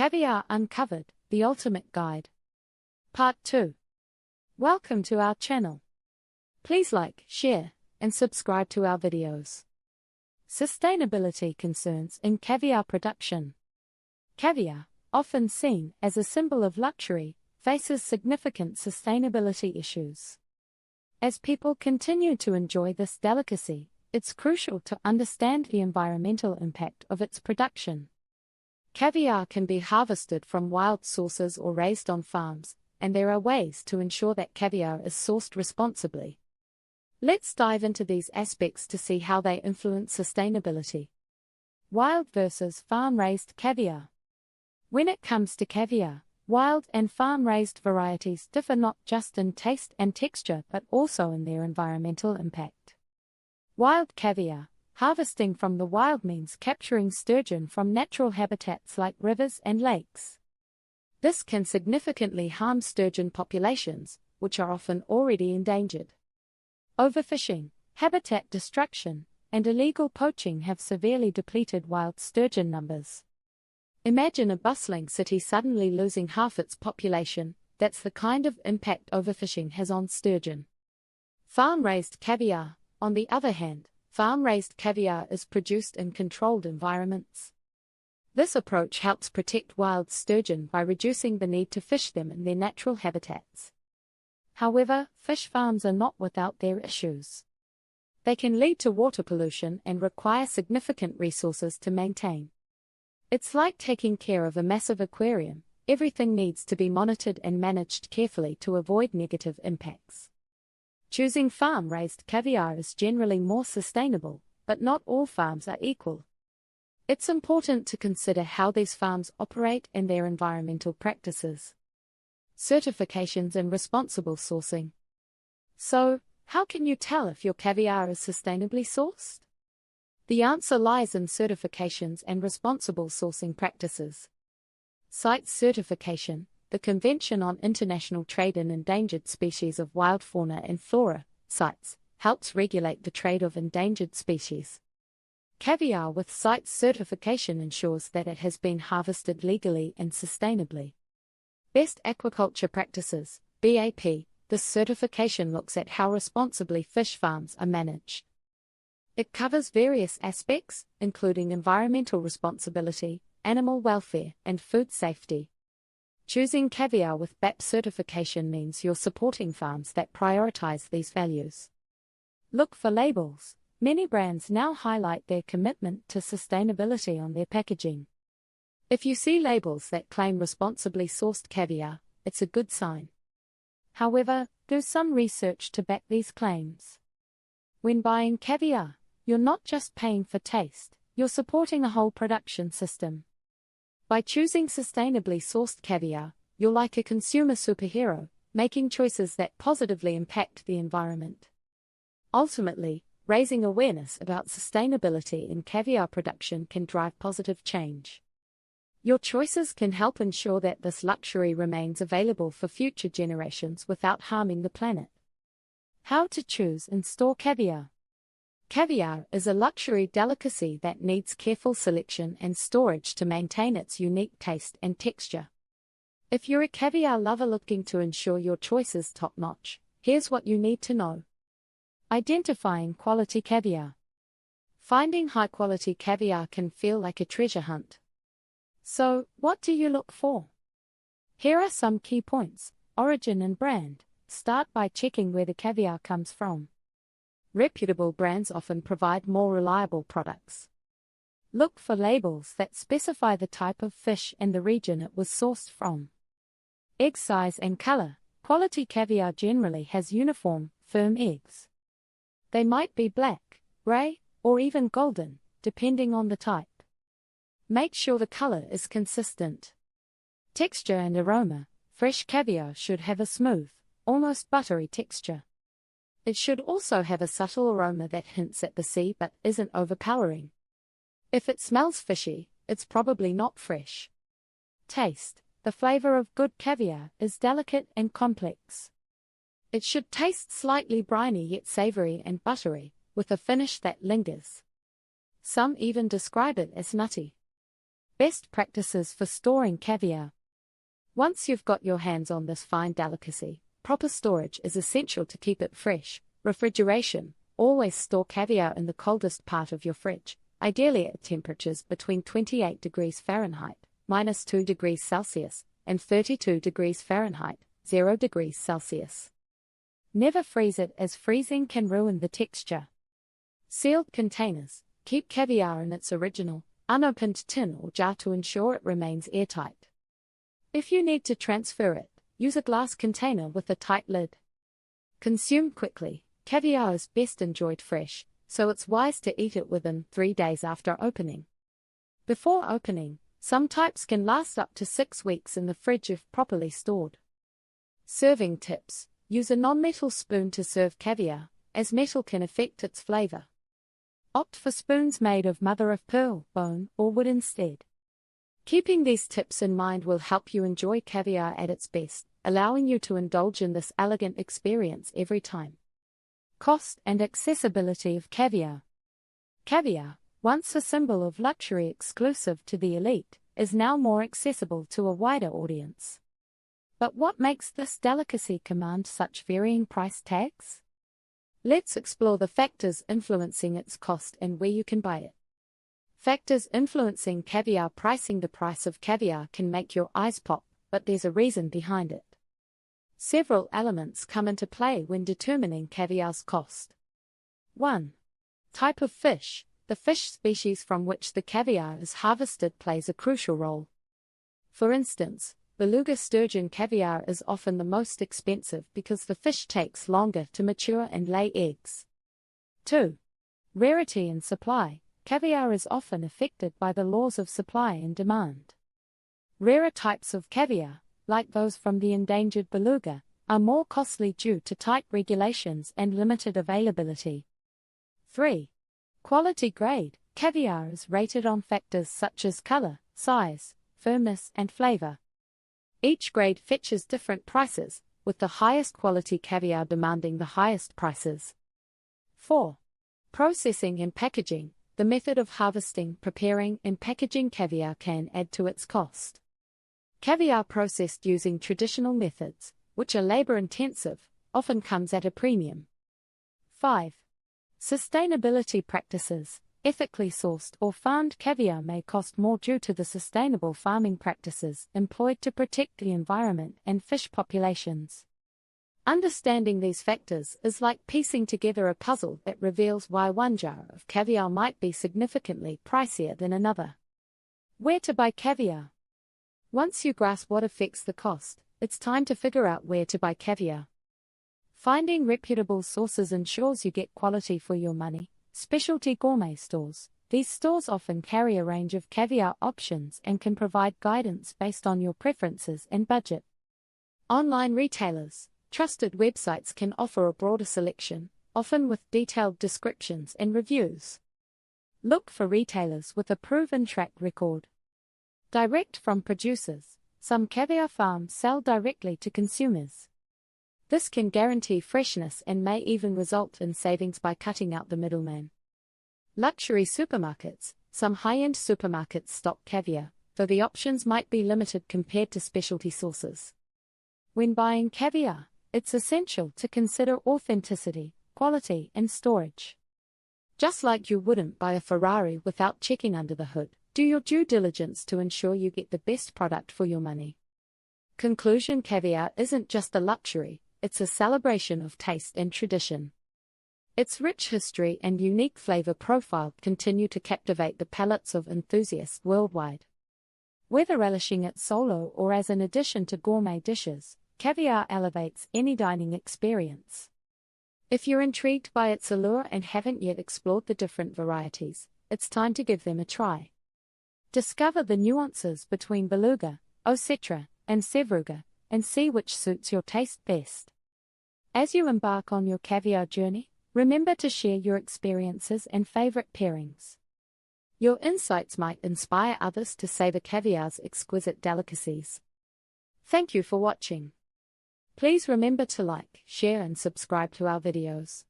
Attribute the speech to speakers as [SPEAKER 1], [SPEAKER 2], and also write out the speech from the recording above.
[SPEAKER 1] Caviar Uncovered, the Ultimate Guide. Part 2. Welcome to our channel. Please like, share, and subscribe to our videos. Sustainability concerns in caviar production. Caviar, often seen as a symbol of luxury, faces significant sustainability issues. As people continue to enjoy this delicacy, it's crucial to understand the environmental impact of its production. Caviar can be harvested from wild sources or raised on farms, and there are ways to ensure that caviar is sourced responsibly. Let's dive into these aspects to see how they influence sustainability. Wild versus farm-raised caviar. When it comes to caviar, wild and farm-raised varieties differ not just in taste and texture but also in their environmental impact. Wild caviar, harvesting from the wild means capturing sturgeon from natural habitats like rivers and lakes. This can significantly harm sturgeon populations, which are often already endangered. Overfishing, habitat destruction, and illegal poaching have severely depleted wild sturgeon numbers. Imagine a bustling city suddenly losing half its population. That's the kind of impact overfishing has on sturgeon. Farm-raised caviar, on the other hand, farm-raised caviar is produced in controlled environments. This approach helps protect wild sturgeon by reducing the need to fish them in their natural habitats. However, fish farms are not without their issues. They can lead to water pollution and require significant resources to maintain. It's like taking care of a massive aquarium. Everything needs to be monitored and managed carefully to avoid negative impacts. Choosing farm-raised caviar is generally more sustainable, but not all farms are equal. It's important to consider how these farms operate and their environmental practices. Certifications and responsible sourcing. So, how can you tell if your caviar is sustainably sourced? The answer lies in certifications and responsible sourcing practices. CITES certification, the Convention on International Trade in Endangered Species of Wild Fauna and Flora, CITES, helps regulate the trade of endangered species. Caviar with CITES certification ensures that it has been harvested legally and sustainably. Best Aquaculture Practices, BAP, this certification looks at how responsibly fish farms are managed. It covers various aspects, including environmental responsibility, animal welfare, and food safety. Choosing caviar with BAP certification means you're supporting farms that prioritize these values. Look for labels. Many brands now highlight their commitment to sustainability on their packaging. If you see labels that claim responsibly sourced caviar, it's a good sign. However, there's some research to back these claims. When buying caviar, you're not just paying for taste, you're supporting a whole production system. By choosing sustainably sourced caviar, you're like a consumer superhero, making choices that positively impact the environment. Ultimately, raising awareness about sustainability in caviar production can drive positive change. Your choices can help ensure that this luxury remains available for future generations without harming the planet. How to choose and store caviar. Caviar is a luxury delicacy that needs careful selection and storage to maintain its unique taste and texture. If you're a caviar lover looking to ensure your choice is top-notch, here's what you need to know. Identifying quality caviar. Finding high-quality caviar can feel like a treasure hunt. So, what do you look for? Here are some key points. Origin and brand. Start by checking where the caviar comes from. Reputable brands often provide more reliable products. Look for labels that specify the type of fish and the region it was sourced from. Egg size and color. Quality caviar generally has uniform, firm eggs. They might be black, gray, or even golden, depending on the type. Make sure the color is consistent. Texture and aroma. Fresh caviar should have a smooth, almost buttery texture. It should also have a subtle aroma that hints at the sea but isn't overpowering. If it smells fishy, it's probably not fresh. Taste. The flavor of good caviar is delicate and complex. It should taste slightly briny yet savory and buttery, with a finish that lingers. Some even describe it as nutty. Best practices for storing caviar. Once you've got your hands on this fine delicacy, proper storage is essential to keep it fresh. Refrigeration. Always store caviar in the coldest part of your fridge, ideally at temperatures between 28 degrees Fahrenheit, -2 degrees Celsius, and 32 degrees Fahrenheit, 0 degrees Celsius. Never freeze it, as freezing can ruin the texture. Sealed containers. Keep caviar in its original, unopened tin or jar to ensure it remains airtight. If you need to transfer it, use a glass container with a tight lid. Consume quickly. Caviar is best enjoyed fresh, so it's wise to eat it within 3 days after opening. Before opening, some types can last up to 6 weeks in the fridge if properly stored. Serving tips. Use a non-metal spoon to serve caviar, as metal can affect its flavor. Opt for spoons made of mother-of-pearl, bone, or wood instead. Keeping these tips in mind will help you enjoy caviar at its best, allowing you to indulge in this elegant experience every time. Cost and accessibility of caviar. Caviar, once a symbol of luxury exclusive to the elite, is now more accessible to a wider audience. But what makes this delicacy command such varying price tags? Let's explore the factors influencing its cost and where you can buy it. Factors influencing caviar pricing. The price of caviar can make your eyes pop, but there's a reason behind it. Several elements come into play when determining caviar's cost. 1. Type of fish. The fish species from which the caviar is harvested plays a crucial role. For instance, beluga sturgeon caviar is often the most expensive because the fish takes longer to mature and lay eggs. 2. Rarity and supply. Caviar is often affected by the laws of supply and demand. Rarer types of caviar, like those from the endangered beluga, are more costly due to tight regulations and limited availability. 3. Quality grade. Caviar is rated on factors such as color, size, firmness, and flavor. Each grade fetches different prices, with the highest quality caviar demanding the highest prices. 4. Processing and packaging. The method of harvesting, preparing, and packaging caviar can add to its cost. Caviar processed using traditional methods, which are labor-intensive, often comes at a premium. 5. Sustainability practices. Ethically sourced or farmed caviar may cost more due to the sustainable farming practices employed to protect the environment and fish populations. Understanding these factors is like piecing together a puzzle that reveals why one jar of caviar might be significantly pricier than another. Where to buy caviar? Once you grasp what affects the cost, it's time to figure out where to buy caviar. Finding reputable sources ensures you get quality for your money. Specialty gourmet stores. These stores often carry a range of caviar options and can provide guidance based on your preferences and budget. Online retailers. Trusted websites can offer a broader selection, often with detailed descriptions and reviews. Look for retailers with a proven track record. Direct from producers. Some caviar farms sell directly to consumers. This can guarantee freshness and may even result in savings by cutting out the middleman. Luxury supermarkets. Some high-end supermarkets stock caviar, though the options might be limited compared to specialty sources. When buying caviar, it's essential to consider authenticity, quality, and storage. Just like you wouldn't buy a Ferrari without checking under the hood, do your due diligence to ensure you get the best product for your money. Conclusion. Caviar isn't just a luxury, it's a celebration of taste and tradition. Its rich history and unique flavor profile continue to captivate the palates of enthusiasts worldwide. Whether relishing it solo or as an addition to gourmet dishes, caviar elevates any dining experience. If you're intrigued by its allure and haven't yet explored the different varieties, it's time to give them a try. Discover the nuances between beluga, osetra, and sevruga, and see which suits your taste best. As you embark on your caviar journey, remember to share your experiences and favorite pairings. Your insights might inspire others to savor caviar's exquisite delicacies. Thank you for watching. Please remember to like, share, and subscribe to our videos.